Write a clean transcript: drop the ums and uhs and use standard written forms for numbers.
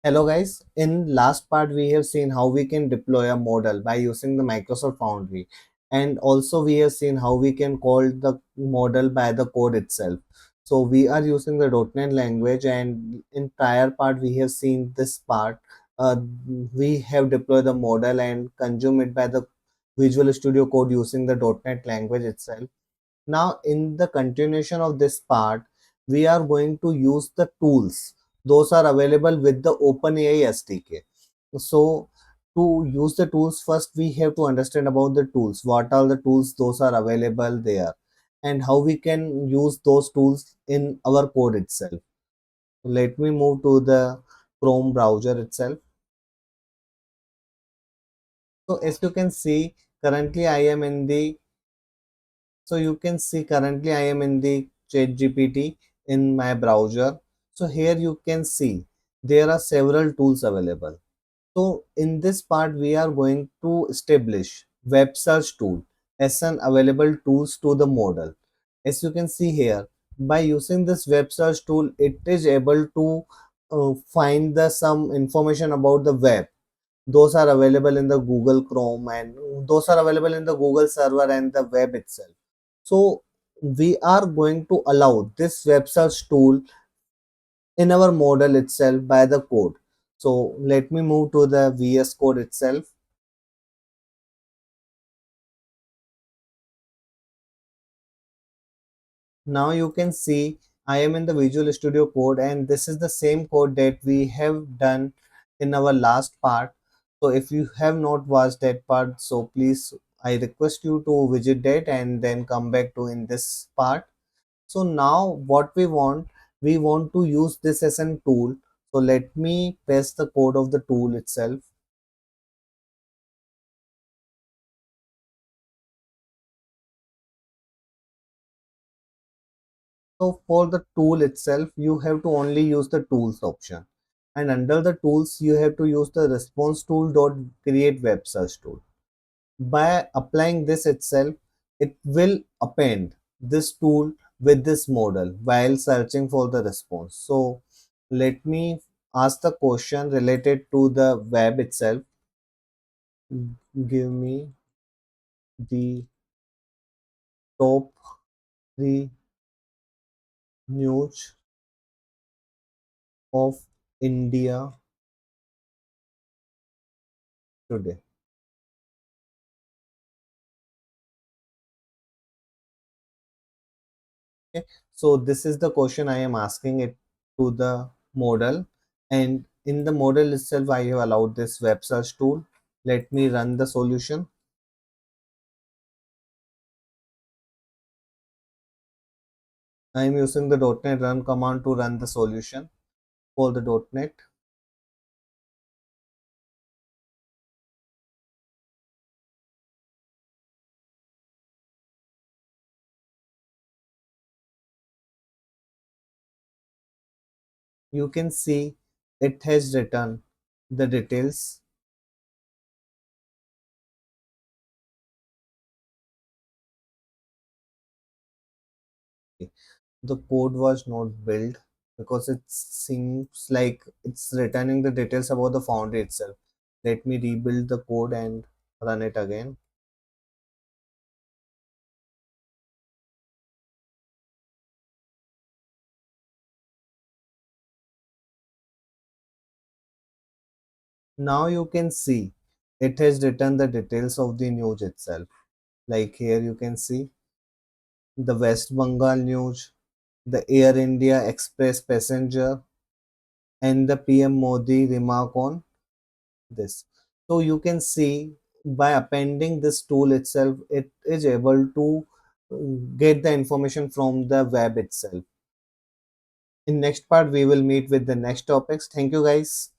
Hello guys, in last part we have seen how we can deploy a model by using the Microsoft Foundry, and also we have seen how we can call the model by the code itself. So we are using the .NET language, and in prior part we have seen this part. uh, we have deployed the model and consume it by the Visual Studio Code using the .NET language itself. Now, in the continuation of this part, we are going to use the tools. Those are available with the OpenAI SDK. So, to use the tools, first we have to understand about the tools. What are the tools those are available there, and how we can use those tools in our code itself. Let me move to the Chrome browser itself. So, as you can see, currently I am in the So you can see currently I am in the ChatGPT in my browser. So here you can see there are several tools available. So in this part we are going to establish web search tool as an available tools to the model. As you can see here, by using this web search tool, it is able to find the some information about the web. Those are available in the Google Chrome, and those are available in the Google server and the web itself. So we are going to allow this web search tool in our model itself by the code. So let me move to the VS Code itself. Now you can see I am in the Visual Studio Code, and this is the same code that we have done in our last part. So if you have not watched that part, so please I request you to visit that and then come back to in this part. So now what we want to use this as a tool. So let me paste the code of the tool itself. So for the tool itself, you have to only use the tools option. And under the tools, you have to use the response tool dot create web search tool. By applying this itself, it will append this tool with this model while searching for the response. So let me ask the question related to the web itself. Give me the top three news of India today. Okay. So this is the question I am asking it to the model, and in the model itself I have allowed this web search tool. Let me run the solution. I am using the .NET run command to run the solution for the .NET. You can see it has written the details. The code was not built because it seems like it's returning the details about the Foundry itself. Let me rebuild the code and run it again. Now you can see it has written the details of the news itself. Like here you can see the West Bengal news, the Air India Express passenger, and the PM Modi remark on this. So you can see by appending this tool itself, it is able to get the information from the web itself. In next part, we will meet with the next topics. Thank you guys.